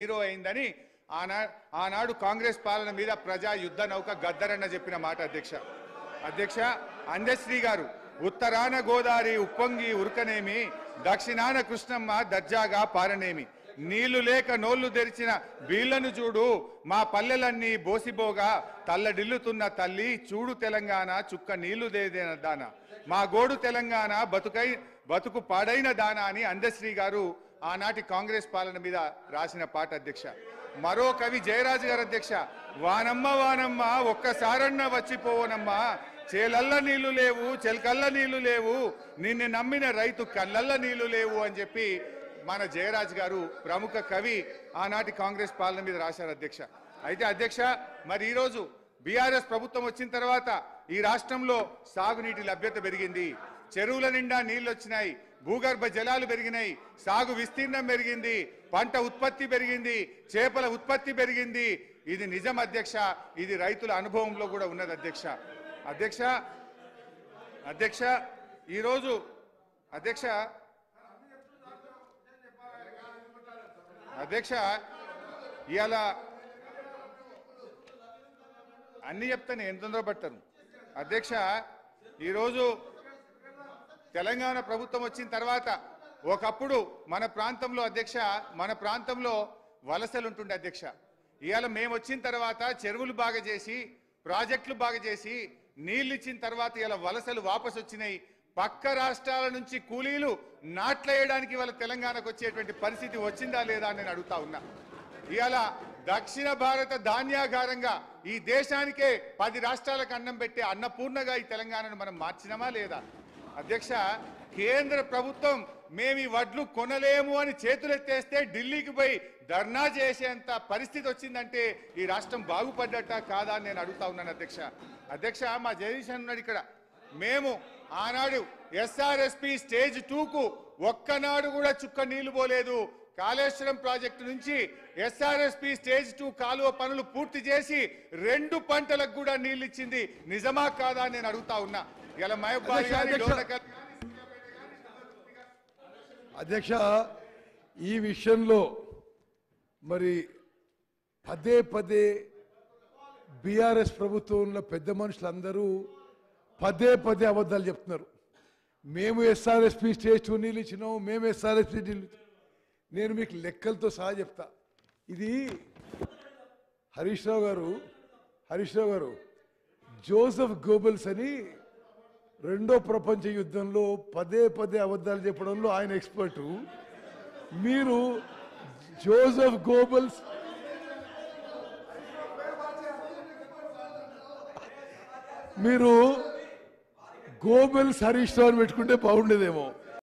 Hero అయిందని ఆనాడు కాంగ్రెస్ పాలన మీద ప్రజా యుద్ధ నౌక గద్దరన్న చెప్పిన మాట అధ్యక్ష అందశ్రీ గారు ఉత్తరాన గోదావరి ఉప్పొంగి ఉరకనేమి దక్షిణాన కృష్ణమ్మ దర్జాగా పారనేమి నీళ్లు లేక నోళ్లు తెరిచిన బీళ్లను చూడు మా పల్లెలన్నీ బోసిబోగా తల్లడిల్లుతున్న తల్లి చూడు తెలంగాణ చుక్క నీళ్లు దేదేన దాన మా గోడు తెలంగాణ బతుకు పాడైన దాన అని అందశ్రీ గారు ఆనాటి కాంగ్రెస్ పాలన మీద రాసిన పాట అధ్యక్ష. మరో కవి జయరాజు గారు అధ్యక్ష, వానమ్మ వానమ్మ ఒక్కసారన్న వచ్చిపోవనమ్మా చేలల్ల నీళ్లు లేవు చెలకల్ల నీళ్లు లేవు నిన్ను నమ్మిన రైతు కళ్ళల్ల నీళ్లు లేవు అని చెప్పి మన జయరాజు గారు ప్రముఖ కవి ఆనాటి కాంగ్రెస్ పాలన మీద రాశారు అధ్యక్ష. అయితే అధ్యక్ష మరి ఈరోజు బీఆర్ఎస్ ప్రభుత్వం వచ్చిన తర్వాత ఈ రాష్ట్రంలో సాగునీటి లభ్యత పెరిగింది, చెరువుల నిండా నీళ్లు వచ్చినాయి, భూగర్భ జలాలు పెరిగినాయి, సాగు విస్తీర్ణం పెరిగింది, పంట ఉత్పత్తి పెరిగింది, చేపల ఉత్పత్తి పెరిగింది. ఇది నిజం అధ్యక్ష, ఇది రైతుల అనుభవంలో కూడా ఉన్నది అధ్యక్ష. ఈరోజు అధ్యక్ష ఇవాళ అన్ని చెప్తాను ఎంత తొందరపడతాను అధ్యక్ష. ఈరోజు తెలంగాణ ప్రభుత్వం వచ్చిన తర్వాత ఒకప్పుడు మన ప్రాంతంలో వలసలు ఉంటుండే అధ్యక్ష. ఇవాళ మేము వచ్చిన తర్వాత చెరువులు బాగా చేసి ప్రాజెక్టులు బాగా చేసి నీళ్ళు ఇచ్చిన తర్వాత ఇలా వలసలు వాపసు వచ్చినాయి. పక్క రాష్ట్రాల నుంచి కూలీలు నాట్లేయడానికి వాళ్ళ తెలంగాణకు వచ్చేటువంటి పరిస్థితి వచ్చిందా లేదా అని నేను అడుగుతా ఉన్నా. ఇవాళ దక్షిణ భారత ధాన్యాగారంగా ఈ దేశానికే 10 రాష్ట్రాలకు అన్నం పెట్టే అన్నపూర్ణగా ఈ తెలంగాణను మనం మార్చినామా లేదా అధ్యక్ష? కేంద్ర ప్రభుత్వం మేము ఈ వడ్లు కొనలేము అని చేతులెత్తేస్తే ఢిల్లీకి పోయి ధర్నా చేసేంత పరిస్థితి వచ్చిందంటే ఈ రాష్ట్రం బాగుపడ్డట కాదా అని నేను అడుగుతా ఉన్నాను అధ్యక్ష. మా జగదీశ్ ఉన్నాడు ఇక్కడ. మేము ఆనాడు ఎస్ఆర్ఎస్పి స్టేజ్ 2కు ఒక్కనాడు కూడా చుక్క నీళ్లు పోలేదు. కాళేశ్వరం ప్రాజెక్టు నుంచి ఎస్ఆర్ఎస్పి స్టేజ్ 2 కాలువ పనులు పూర్తి చేసి 2 పంటలకు కూడా నీళ్లు ఇచ్చింది. నిజమా కాదా అని నేను అడుగుతా ఉన్నా. ఇలా మహబూబాబాద్ అధ్యక్ష, ఈ విషయంలో మరి పదే బీఆర్ఎస్ ప్రభుత్వంలో పెద్ద మనుషులందరూ పదే అబద్ధాలు చెప్తున్నారు. మేము ఎస్ఆర్ఎస్పి స్టేజ్ 2 నీళ్ళు ఇచ్చినాం, మేము ఎస్ఆర్ఎస్పి నీళ్ళు. నేను మీకు లెక్కలతో సహా చెప్తా. ఇది హరీష్ రావు గారు జోసెఫ్ గోబెల్స్ అని 2వ ప్రపంచ యుద్ధంలో పదే అబద్ధాలు చెప్పడంలో ఆయన ఎక్స్పర్టు. మీరు జోసెఫ్ గోబెల్స్ హరీష్ రావు పెట్టుకుంటే బాగుండేదేమో.